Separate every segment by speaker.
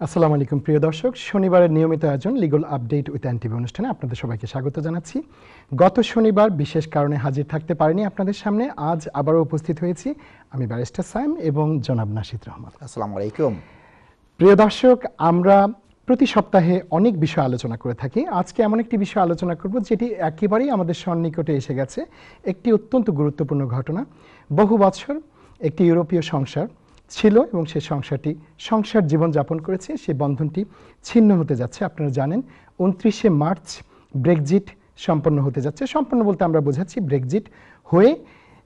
Speaker 1: আসসালামু আলাইকুম প্রিয় দর্শক, শনিবারের নিয়মিত আয়োজন লিগ্যাল আপডেট উইথ এনটিভি অনুষ্ঠানে আপনাদের সবাইকে স্বাগত জানাচ্ছি। গত শনিবার বিশেষ কারণে হাজির থাকতে পারিনি আপনাদের সামনে, আজ আবারও উপস্থিত হয়েছি আমি ব্যারিস্টার সায়েম এবং জনাব নাশিদ রহমান।
Speaker 2: আসসালামু আলাইকুম।
Speaker 1: প্রিয় দর্শক, আমরা প্রতি সপ্তাহে অনেক বিষয় আলোচনা করে থাকি। আজকে এমন একটি বিষয় আলোচনা করব যেটি একেবারেই আমাদের সন্নিকটে এসে গেছে। একটি অত্যন্ত গুরুত্বপূর্ণ ঘটনা। বহু বছর একটি ইউরোপীয় সংসার ছিল এবং সেই সংসার জীবনযাপন করেছে, সেই বন্ধনটি ছিন্ন হতে যাচ্ছে। আপনারা জানেন 29শে মার্চ ব্রেক্সিট সম্পন্ন হতে যাচ্ছে। সম্পন্ন বলতে আমরা বোঝাচ্ছি ব্রেক্সিট হয়ে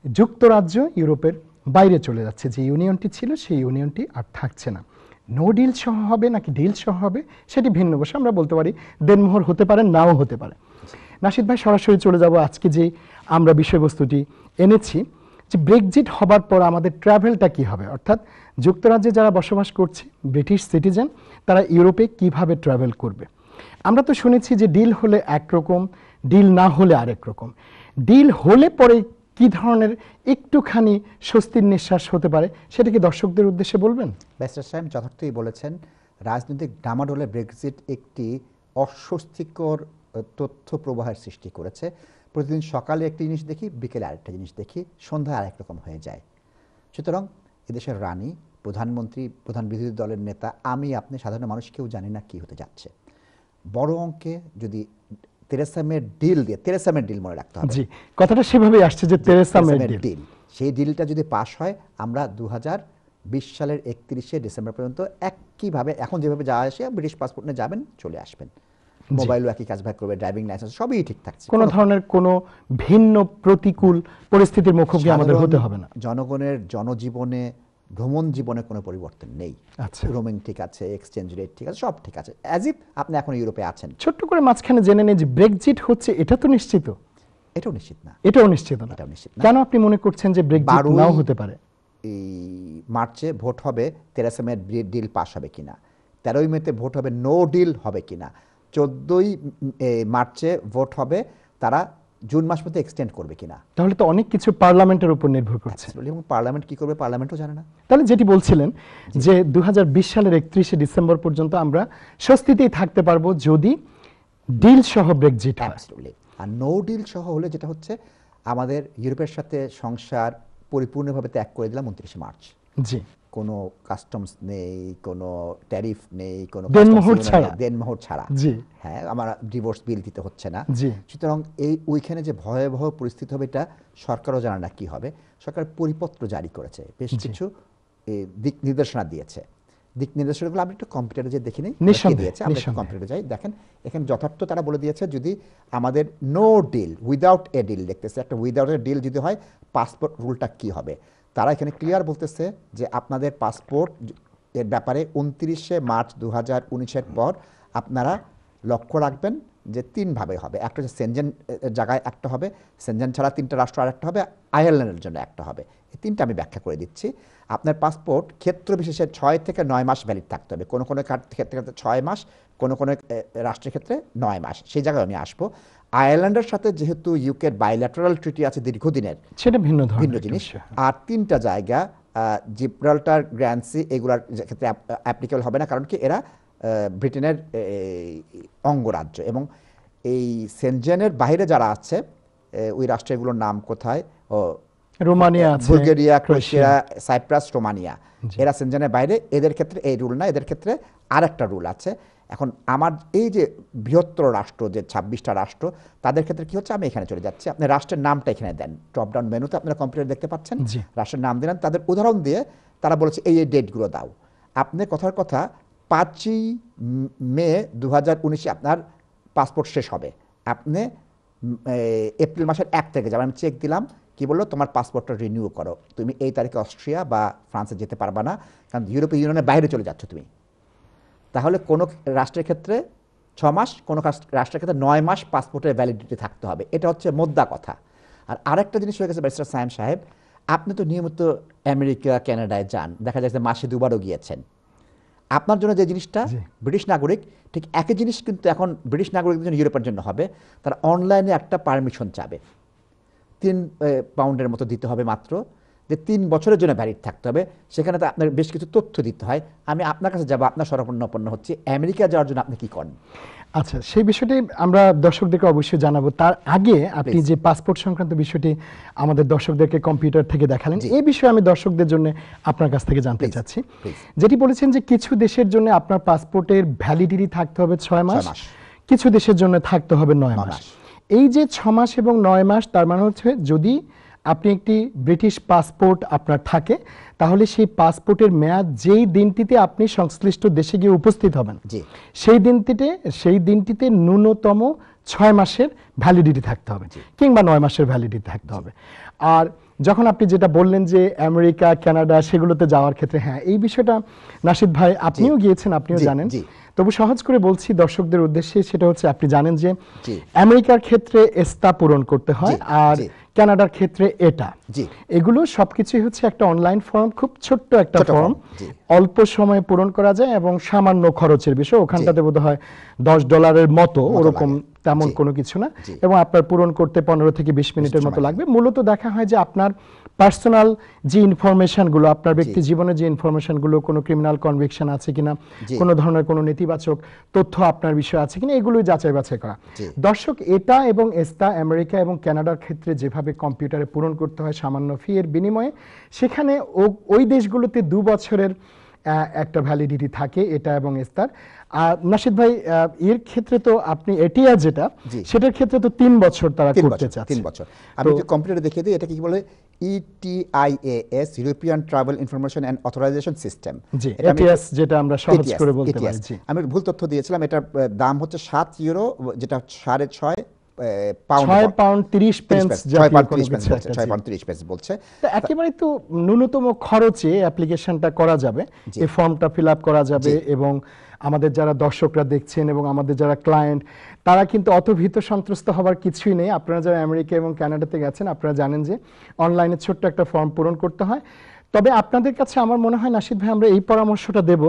Speaker 1: যুক্তরাজ্য ইউরোপের বাইরে চলে যাচ্ছে। যে ইউনিয়নটি ছিল সেই ইউনিয়নটি আর থাকছে না। নো ডিল সহ হবে নাকি ডিল সহ হবে সেটি ভিন্ন বিষয়। আমরা বলতে পারি দেনমোহর হতে পারে, নাও হতে পারে। নাশিদ ভাই, সরাসরি চলে যাব আজকে যে আমরা বিষয়বস্তুটি এনেছি, যে ব্রেক্সিট হবার পর আমাদের ট্রাভেলটা কি হবে, অর্থাৎ যুক্তরাজ্যে যারা বসবাস করছে ব্রিটিশ সিটিজেন, তারা ইউরোপে কিভাবে ট্রাভেল করবে। আমরা তো শুনেছি যে ডিল হলে একরকম, ডিল না হলে আরেক রকম। ডিল হলে পরে কি ধরনের একটুখানি স্বস্তির নিঃশ্বাস হতে পারে, সেটা কি দর্শকদের উদ্দেশ্যে বলবেন?
Speaker 2: ব্যারিস্টার সাহেব যথার্থই বলেছেন। রাজনৈতিক ডামাডোলে ব্রেক্সিট একটি অস্বস্তিকর তথ্য প্রবাহের সৃষ্টি করেছে। প্রতিদিন সকালে একটি জিনিস দেখি, বিকেলে আরেকটা জিনিস দেখি, সন্ধ্যায় আরেক রকম হয়ে যায়। সুতরাং এদেশের রানী, প্রধানমন্ত্রী, প্রধান বিরোধী দলের নেতা, আমি আপনি সাধারণ মানুষ কেউ জানি না কি হতে যাচ্ছে। বড় অঙ্কে যদি তেরেসা মের ডিল দিয়ে, তেরেসা মের ডিল মনে রাখতে হবে,
Speaker 1: জি, কথাটা সেভাবেই আসছে যে তেরেসা মের ডিল,
Speaker 2: সেই ডিলটা যদি পাস হয় আমরা 2020 সালের 31শে ডিসেম্বর পর্যন্ত একইভাবে এখন যেভাবে যাওয়া আসে ব্রিটিশ পাসপোর্ট নিয়ে যাবেন, চলে আসবেন। মোবাইলও একই কাজ ভাগ করবে, ড্রাইভিং লাইসেন্স সবই ঠিক থাকছে।
Speaker 1: কোনো ধরনের কোনো ভিন্ন প্রতিকূল পরিস্থিতির মুখোমুখি আমাদের হতে হবে না।
Speaker 2: জনগণের জনজীবনে, ভ্রমণ জীবনে কোনো পরিবর্তন নেই।
Speaker 1: আচ্ছা,
Speaker 2: রোমিং ঠিক আছে, এক্সচেঞ্জ রেট ঠিক আছে, সব ঠিক আছে, অ্যাজ ইফ আপনি এখন ইউরোপে আছেন।
Speaker 1: ছোট্ট করে মাঝখানে জেনে নেই যে ব্রেক্সিট হচ্ছে, এটা তো নিশ্চিত?
Speaker 2: এটাও নিশ্চিত না।
Speaker 1: এটাও নিশ্চিত না। কেন আপনি মনে করছেন যে ব্রেক্সিট নাও হতে পারে?
Speaker 2: এই মার্চে ভোট হবে, তেরেসা মে ডিল পাস হবে কিনা, 13ই মেতে ভোট হবে নো ডিল হবে কিনা, 14ই মার্চে ভোট হবে তারা জুন মাস মধ্যে এক্সটেন্ড করবে কিনা।
Speaker 1: তাহলে তো অনেক কিছু পার্লামেন্টের উপর নির্ভর করছে।
Speaker 2: এবং পার্লামেন্ট কি করবে পার্লামেন্টও জানে না।
Speaker 1: তাহলে যেটি বলছিলেন যে 2020 সালের 31শে ডিসেম্বর পর্যন্ত আমরা স্বস্তিতেই থাকতে পারবো যদি ডিল সহ ব্রেক্সিট হয়।
Speaker 2: আর নো ডিল সহ হলে যেটা হচ্ছে, আমাদের ইউরোপের সাথে সংসার পরিপূর্ণভাবে ত্যাগ করে দিলাম 29শে মার্চ।
Speaker 1: জি,
Speaker 2: কোনো কাস্টমস নেই, কোনো ট্যারিফ নেই, কোনো দেনমোহর ছাড়া।
Speaker 1: জি,
Speaker 2: হ্যাঁ, আমার ডিভোর্স বিল দিতে হচ্ছে না।
Speaker 1: জি।
Speaker 2: সুতরাং ওইখানে যে ভয়াবহ পরিস্থিতি হবে, এটা সরকারও জানে না কি হবে। সরকার পরিপত্র জারি করেছে, বেশ কিছু দিক নির্দেশনা দিয়েছে। দিক নির্দেশনাগুলো আমি একটু কম্পিউটারে যে দেখে নিই, দিয়েছে, আমরা একটু কম্পিউটারে যাই, দেখেন এখানে যথার্থ তারা বলে দিয়েছে, যদি আমাদের no deal, without a deal দেখতেছে, একটা উইদাউট এ ডিল যদি হয় পাসপোর্ট রুলটা কি হবে। তারা এখানে ক্লিয়ার বলতেছে যে আপনাদের পাসপোর্ট এর ব্যাপারে 29শে মার্চ 2019-এর পর আপনারা লক্ষ্য রাখবেন যে 3 ভাবে হবে। একটা হচ্ছে সেনজেন জায়গায় একটা হবে, সেনজেন ছাড়া 3টা রাষ্ট্র আর একটা হবে, আয়ারল্যান্ডের জন্য একটা হবে। এই 3টা আমি ব্যাখ্যা করে দিচ্ছি। আপনার পাসপোর্ট ক্ষেত্র বিশেষে 6 থেকে 9 মাস ভ্যালিড থাকতে হবে। কোনো কোনো ক্ষেত্রে 6 মাস, কোনো কোনো রাষ্ট্রের ক্ষেত্রে 9 মাস। সেই জায়গায় আমি আসবো। আয়ারল্যান্ডের সাথে যেহেতু ইউকের বাইল্যাটারাল ট্রিটি আছে দীর্ঘদিনের,
Speaker 1: সেটা ভিন্ন
Speaker 2: জিনিস। আর 3টা জায়গা জিব্রাল্টার, গ্র্যান্সি, এগুলার ক্ষেত্রে অ্যাপ্লিকেবল হবে না, কারণ কি এরা ব্রিটেনের অঙ্গরাজ্য। এবং এই সেনজেনের বাইরে যারা আছে, ওই রাষ্ট্রগুলোর নাম কোথায়,
Speaker 1: Romania,
Speaker 2: Bulgaria, Croatia, Cyprus, Romania, এরা সেনজেনের বাইরে। এদের ক্ষেত্রে এই রুল না, এদের ক্ষেত্রে আরেকটা রুল আছে। এখন আমার এই যে বৃহত্তর রাষ্ট্র, যে 26টা রাষ্ট্র, তাদের ক্ষেত্রে কি হচ্ছে, আমি এখানে চলে যাচ্ছি। আপনি রাষ্ট্রের নামটা এখানে দেন, ড্রপ ডাউন মেনুতে আপনারা কম্পিউটার দেখতে পাচ্ছেন, রাষ্ট্রের নাম দিলেন, তাদের উদাহরণ দিয়ে তারা বলেছে এই ডেটগুলো দাও। আপনি কথার কথা 5ই মে 2019 আপনার পাসপোর্ট শেষ হবে। আপনি এপ্রিল মাসের 1 তারিখে যাবেন। আমি চেক দিলাম, কি বললো, তোমার পাসপোর্টটা রিনিউ করো, তুমি এই তারিখে অস্ট্রিয়া বা ফ্রান্সে যেতে পারবা না, কারণ ইউরোপীয় ইউনিয়নের বাইরে চলে যাচ্ছ তুমি। তাহলে কোনো রাষ্ট্রের ক্ষেত্রে 6 মাস, কোনো রাষ্ট্রের ক্ষেত্রে 9 মাস পাসপোর্টের ভ্যালিডিটি থাকতে হবে। এটা হচ্ছে মোদ্দা কথা। আর আরেকটা জিনিস হয়ে গেছে ব্যারিস্টার সায়েম সাহেব, আপনি তো নিয়মিত আমেরিকা, কানাডায় যান, দেখা যায় যে মাসে 2বারও গিয়েছেন। আপনার জন্য যে জিনিসটা ব্রিটিশ নাগরিক, ঠিক একই জিনিস কিন্তু এখন ব্রিটিশ নাগরিকদের জন্য ইউরোপের জন্য হবে। তারা অনলাইনে একটা পারমিশন চাবে, 3 পাউন্ডের মতো দিতে হবে মাত্র, যে 3 বছরের জন্য ভ্যালিড থাকতে হবে, সেখানে তো আপনার বেশ কিছু তথ্য দিতে হয়। আমি আপনার কাছে যাব, আপনার শরণাপন্ন হচ্ছে, আমেরিকা যাওয়ার জন্য আপনি কি করেন?
Speaker 1: আচ্ছা, সেই বিষয়টি আমরা দর্শকদেরকে অবশ্যই জানাবো। তার আগে আপনি যে পাসপোর্ট সংক্রান্ত বিষয়টি আমাদের দর্শকদেরকে কম্পিউটার থেকে দেখালেন, এই বিষয়ে আমি দর্শকদের জন্য আপনার কাছ থেকে জানতে চাচ্ছি। যেটি বলেছেন যে কিছু দেশের জন্য আপনার পাসপোর্টের ভ্যালিডিটি থাকতে হবে 6 মাস, কিছু দেশের জন্য থাকতে হবে 9 মাস। এই যে 6 মাস এবং 9 মাস, তার মানে হচ্ছে যদি আপনি একটি ব্রিটিশ পাসপোর্ট আপনার থাকে, তাহলে সেই পাসপোর্টের মেয়াদ যেই দিনটিতে আপনি সংশ্লিষ্ট দেশে গিয়ে উপস্থিত হবেন, সেই দিনটিতে ন্যূনতম 6 মাসের ভ্যালিডিটি থাকতে হবে, কিংবা 9 মাসের ভ্যালিডিটি থাকতে হবে। আর যখন আপনি যেটা বললেন যে আমেরিকা, কানাডা, সেগুলোতে যাওয়ার ক্ষেত্রে, হ্যাঁ, এই বিষয়টা নাশিদ ভাই আপনিও গিয়েছেন, আপনিও জানেন। তবু সহজ করে বলছি দর্শকদের উদ্দেশ্যে, সেটা হচ্ছে আপনি জানেন যে আমেরিকার ক্ষেত্রে এস্তা পূরণ করতে হয়, আর কানাডার ক্ষেত্রে এটা। এগুলো সবকিছুই হচ্ছে একটা অনলাইন ফর্ম, খুব ছোট্ট একটা ফর্ম, অল্প সময়ে পূরণ করা যায় এবং সামান্য খরচের বিষয়। ওখানটাতে বোধহয় $10 মতো, ওরকম তেমন কোনো কিছু না, এবং আপনার পূরণ করতে 15 থেকে 20 মিনিটের মতো লাগবে। মূলত দেখা হয় যে আপনার পার্সোনাল যে ইনফরমেশনগুলো, আপনার ব্যক্তি জীবনের যে ইনফরমেশনগুলো, কোনো ক্রিমিনাল কনভিকশন আছে কিনা, কোনো ধরনের কোনো নেতিবাচক তথ্য আপনার বিষয় আছে কিনা, এগুলোই যাচাই বাছাই করা। দর্শক, এটা এবং এস্তা আমেরিকা এবং কানাডার ক্ষেত্রে যেভাবে কম্পিউটারে পূরণ করতে হয় সামান্য ফি এর বিনিময়ে, সেখানে ওই দেশগুলোতে 2 বছরের একটা ভ্যালিডিটি থাকে, এটা এবং এস্তার। আর নাশিদ ভাই, এর ক্ষেত্রে তো আপনি এটিআর যেটা, সেটার ক্ষেত্রে তো 3 বছর তারা করতে চাচ্ছে।
Speaker 2: 3 বছর। আমি একটু কম্পিউটারে দেখিয়ে দিই, এটা কি বলে? ETIAS, European travel information and authorization system.
Speaker 1: ETIAS যেটা আমরা সহজ করে বলতে পারি।
Speaker 2: আমি ভুল তথ্য দিয়েছিলাম, এটার দাম হচ্ছে €7, যেটা 6.5
Speaker 1: পাউন্ড 30 পেন্স,
Speaker 2: 6 পাউন্ড 30 পেন্স বলছে।
Speaker 1: তো একেবারে তো ন্যূনতম খরচে অ্যাপ্লিকেশনটা করা যাবে, এই ফর্মটা ফিল আপ করা যাবে, এবং আমাদের যারা দর্শকরা দেখছেন এবং আমাদের যারা ক্লায়েন্ট, তারা কিন্তু অত ভীত সন্ত্রস্ত হবার কিছুই নেই। আপনারা যারা আমেরিকা এবং কানাডাতে গেছেন, আপনারা জানেন যে অনলাইনে ছোট্ট একটা ফর্ম পূরণ করতে হয়। তবে আপনাদের কাছে আমার মনে হয় নাশিদ ভাই, আমরা এই পরামর্শটা দেব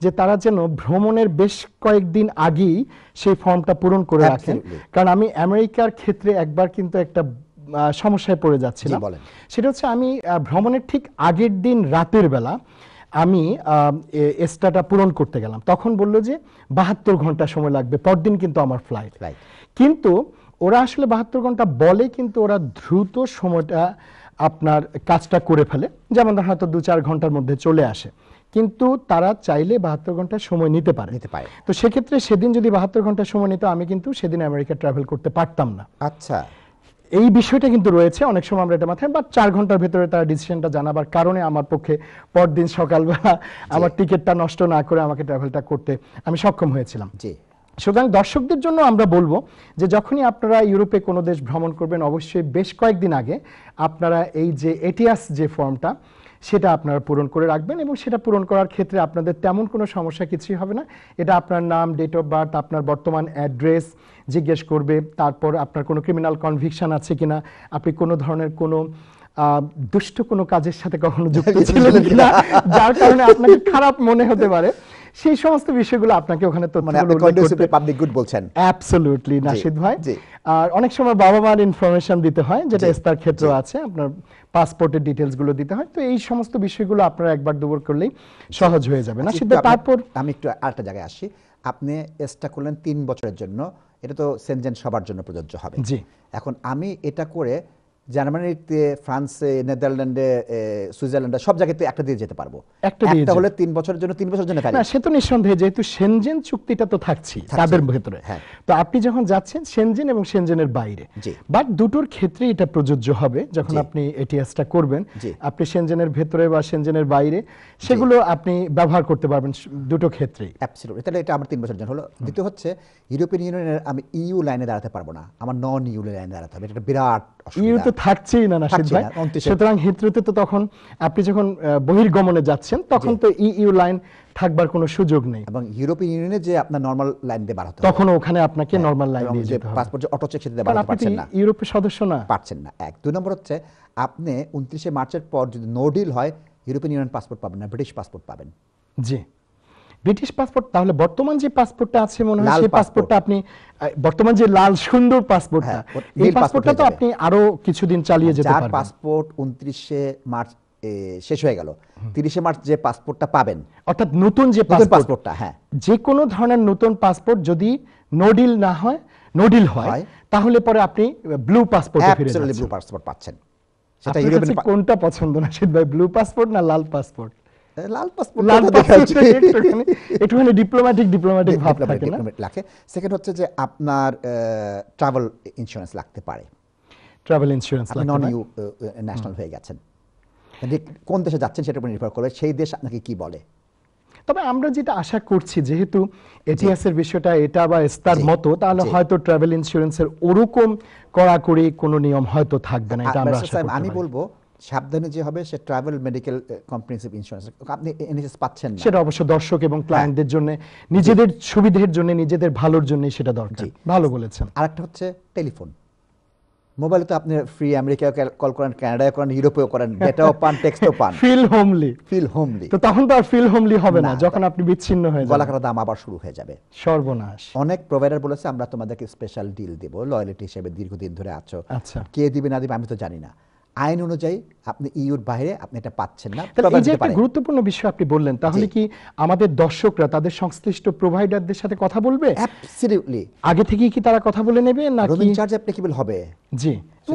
Speaker 1: যে তারা যেন ভ্রমণের বেশ কয়েকদিন আগেই সেই ফর্মটা পূরণ করে রাখেন। কারণ আমি আমেরিকার ক্ষেত্রে একবার কিন্তু একটা সমস্যায় পড়ে যাচ্ছিলাম। সেটা হচ্ছে আমি ভ্রমণের ঠিক আগের দিন রাতের বেলা আমি এস্টাটা পূরণ করতে গেলাম, তখন বললো যে 72 ঘন্টা সময় লাগবে, পরদিন কিন্তু আমার ফ্লাইট। কিন্তু ওরা আসলে 72 ঘন্টা বলে, কিন্তু ওরা দ্রুত সময়টা আপনার কাজটা করে ফেলে, যেমন হয়তো 2-4 ঘন্টার মধ্যে চলে আসে। কিন্তু তারা চাইলে 72 ঘন্টা সময় নিতে পারে। তো সেক্ষেত্রে সেদিন যদি 72 ঘন্টা সময় নিত, আমি কিন্তু সেদিন আমেরিকা ট্রাভেল করতে পারতাম না।
Speaker 2: আচ্ছা,
Speaker 1: এই বিষয়টা কিন্তু রয়েছে। অনেক সময় আমরা এটা মাথায়, বা 4 ঘন্টার ভেতরে তারা ডিসিশনটা জানাবার কারণে আমার পক্ষে পরদিন সকালবেলা আমার টিকিটটা নষ্ট না করে আমাকে ট্রাভেলটা করতে আমি সক্ষম হয়েছিলাম। সুতরাং দর্শকদের জন্য আমরা বলবো যে যখনই আপনারা ইউরোপে কোনো দেশ ভ্রমণ করবেন, অবশ্যই বেশ কয়েকদিন আগে আপনারা এই যে এটিএস যে ফর্মটা, সেটা আপনারা পূরণ করে রাখবেন, এবং সেটা পূরণ করার ক্ষেত্রে আপনাদের তেমন কোনো সমস্যা কিছুই হবে না। এটা আপনার নাম, ডেট অফ বার্থ, আপনার বর্তমান অ্যাড্রেস জিজ্ঞেস করবে, তারপর আপনার কোনো ক্রিমিনাল কনভিকশন আছে কিনা, আপনি কোনো ধরনের কোনো দুষ্ট কোনো কাজের সাথে কখনো যুক্ত ছিলেন কিনা, যার কারণে আপনাকে খারাপ মনে হতে পারে, সেই সমস্ত বিষয়গুলো আপনাকে ওখানে
Speaker 2: পাবলিক গুড বলছেন।
Speaker 1: অ্যাবসলিউটলি নাশিদ ভাই। আর অনেক সময় বাবা মার ইনফরমেশন দিতে হয়, যেটা এস্তার ক্ষেত্রে আছে, আপনার পাসপোর্টের ডিটেইলস গুলো দিতে হয়। তো এই সমস্ত বিষয়গুলো আপনারা একবার দুবার করলেই সহজ হয়ে যাবে। নাশিদ ভাই, তারপর
Speaker 2: আমি একটু আরেকটা জায়গায় আসি। আপনি এস্টা করলেন 3 বছরের জন্য, এটা তো সেনজেন সবার জন্য প্রযোজ্য হবে। এখন আমি এটা করে জার্মানিতে, ফ্রান্সে, নেদারল্যান্ডে, সুইজারল্যান্ডে সব জায়গাতে একটা দিয়ে যেতে পারবো। একটা হলে 3 বছরের জন্য, 3 বছরের জন্য
Speaker 1: না, সে তো নিঃসন্দেহে, যেহেতু সেনজেন চুক্তিটা তো থাকছে তাদের ভেতরে। তো আপনি যখন যাচ্ছেন সেনজেন এবং সেনজেনের বাইরে, বাট দুটোর ক্ষেত্রে এটা প্রযোজ্য হবে। যখন আপনি এটিএসটা করবেন, আপনি সেনজেনের ভেতরে বা সেনজেনের বাইরে, সেগুলো আপনি ব্যবহার করতে পারবেন দুটো ক্ষেত্রেই।
Speaker 2: অ্যাবসলিউটলি। তাহলে এটা আমার 3 বছরের জন্য হলো। দ্বিতীয় হচ্ছে, ইউরোপিয়ান ইউনিয়নের আমি ইইউ লাইনে দাঁড়াতে পারবো না, আমার নন ইইউ লাইনে দাঁড়াতে হবে। এটা বিরাট
Speaker 1: ইউ তো থাকছেই না নাশিদ ভাই। সুতরাং হিথ্রোতে তো তখন আপনি যখন বহির্গমনে যাচ্ছেন, তখন তো ইইউ লাইন থাকবার কোনো সুযোগ নেই,
Speaker 2: এবং ইউরোপিয়ান ইউনিয়নে যে আপনার নরমাল লাইন দিয়ে বার হতে হবে,
Speaker 1: তখন ওখানে আপনাকে নরমাল লাইন দিয়ে যেতে হবে।
Speaker 2: পাসপোর্ট যে অটো চেক সেটা বার হতে পারছেন না,
Speaker 1: ইউরোপের সদস্য না,
Speaker 2: পারছেন না। 2 নম্বর হচ্ছে, আপনি 29 মার্চের পর যদি নো ডিল হয়, ইউরোপিয়ান ইউনিয়ন পাসপোর্ট পাবেন না, ব্রিটিশ পাসপোর্ট পাবেন।
Speaker 1: জি, ব্রিটিশ পাসপোর্ট। তাহলে বর্তমান যে পাসপোর্টটা আছে, মনে হয় সেই পাসপোর্টটা আপনি, বর্তমান যে লাল সুন্দর পাসপোর্টটা, এই পাসপোর্টটা তো আপনি আরো কিছুদিন চালিয়ে যেতে পারবেন।
Speaker 2: যার পাসপোর্ট 29 মার্চ শেষ হয়ে গেল, 30 মার্চ যে পাসপোর্টটা পাবেন,
Speaker 1: অর্থাৎ নতুন যে
Speaker 2: পাসপোর্টটা, হ্যাঁ,
Speaker 1: যে কোনো ধরনের নতুন পাসপোর্ট যদি নো ডিল না হয়, নো ডিল হয়, তাহলে পরে আপনি ব্লু পাসপোর্টে ফিরে যাচ্ছেন।
Speaker 2: ব্লু পাসপোর্ট পাচ্ছেন। সেটা
Speaker 1: আপনার কাছে কোনটা পছন্দ নাশিদ ভাই, ব্লু পাসপোর্ট না লাল পাসপোর্ট?
Speaker 2: লাল পাসপোর্ট,
Speaker 1: লাল পাসপোর্ট একটুখানি ডিপ্লোম্যাটিক ভাব থাকে না?
Speaker 2: লাগে। সেকেন্ড হচ্ছে যে আপনার ট্রাভেল ইন্স্যুরেন্স লাগতে পারে।
Speaker 1: ট্রাভেল ইন্স্যুরেন্স
Speaker 2: আপনি নন ইউ ন্যাশনাল হয়ে গেছেন, কোন দেশে যাচ্ছেন সেটার উপর নির্ভর করবে সেই দেশ আপনাকে কি বলে।
Speaker 1: তবে আমরা যেটা আশা করছি, যেহেতু এটিএসের বিষয়টা এটা বা এস্তার মতো, তাহলে হয়তো ট্রাভেল ইন্স্যুরেন্সের ওরকম কড়াকড়ি কোনো নিয়ম হয়তো থাকবে না, এটা আমরা আশা করতে পারি।
Speaker 2: আমি বলবো সাবধানে যে হবে সে ট্রাভেল মেডিকেল কম্প্রিহেনসিভ ইন্স্যুরেন্স, আপনি এনএইচএস পাচ্ছেন না,
Speaker 1: সেটা অবশ্য দর্শক এবং ক্লায়েন্টদের জন্য, নিজেদের সুবিধার জন্য, নিজেদের ভালোর জন্য সেটা দরকার। ভালো বলেছেন।
Speaker 2: আরেকটা হচ্ছে টেলিফোন, মোবাইলে তো আপনি ফ্রি আমেরিকায় কল করেন, কানাডায় করেন, ইউরোপেও করেন, ডেটাও পান, টেক্সটও পান,
Speaker 1: ফিল হোমলি।
Speaker 2: তো
Speaker 1: তখন তো আর ফিল হোমলি হবে না যখন আপনি বিচ্ছিন্ন হয়ে যাবেন,
Speaker 2: গলা কাটা দাম আবার শুরু হয়ে যাবে,
Speaker 1: সর্বনাশ।
Speaker 2: অনেক প্রোভাইডার বলেছে আমরা তোমাদেরকে স্পেশাল ডিল দেব, লয়্যালিটি হিসেবে দীর্ঘদিন ধরে আছো,
Speaker 1: আচ্ছা,
Speaker 2: কে দিবে না দিবে আমি তো জানি না, আইন অনুযায়ী আপনি ইউর বাইরে আপনি এটা পাচ্ছেন না।
Speaker 1: এই যে একটা গুরুত্বপূর্ণ বিষয় আপনি বললেন, তাহলে কি আমাদের দর্শকরা তাদের সংশ্লিষ্ট প্রোভাইডারদের সাথে কথা বলবে?
Speaker 2: অ্যাবসলিউটলি।
Speaker 1: আগে থেকেই কি তারা কথা বলে নেবে নাকি
Speaker 2: রোমিং চার্জ অ্যাপ্লিকেবল হবে?
Speaker 1: জি,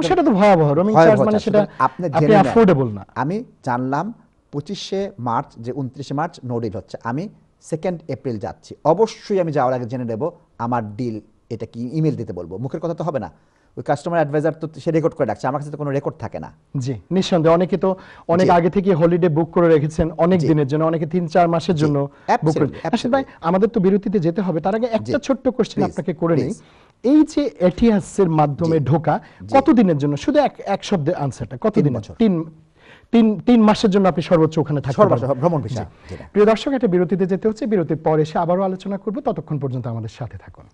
Speaker 1: সেটা তো ভয়াবহ। রোমিং চার্জ মানে সেটা আপনি অ্যাফোর্ডেবল না।
Speaker 2: আমি জানলাম 25শে মার্চ যে 29শে মার্চ নো ডিল হচ্ছে, আমি 2 এপ্রিল যাচ্ছি, অবশ্যই আমি যাওয়ার আগে জেনে নেব আমার ডিল এটা কি, ইমেল দিতে বলবো, মুখের কথা তো হবে না। ওই কাস্টমার অ্যাডভাইজার তো সে রেকর্ড করে রাখছে, আমার কাছে তো কোনো রেকর্ড থাকে না।
Speaker 1: জি, নিঃসন্দেহে অনেকে তো অনেক আগে থেকে হলিডে বুক করে রেখেছেন, অনেক দিনের জন্য, অনেকে 3-4 মাসের জন্য বুক করে। আসলে ভাই আমাদের তো বিরতিতে যেতে হবে, তার আগে একটা ছোট্ট কোশ্চেন আপনাকে করে নেই। এই যে এটিএস এর মাধ্যমে ঢোকা কতদিনের জন্য, শুধু এক শব্দে আনসারটা, কতদিন? 3 মাসের জন্য আপনি সর্বোচ্চ ওখানে থাকতে পারবেন,
Speaker 2: ভ্রমণ ভিসা।
Speaker 1: প্রিয় দর্শক, একটা বিরতিতে যেতে হচ্ছে, বিরতির পর এসে আবারও আলোচনা করব, ততক্ষণ পর্যন্ত আমাদের সাথে থাকুন।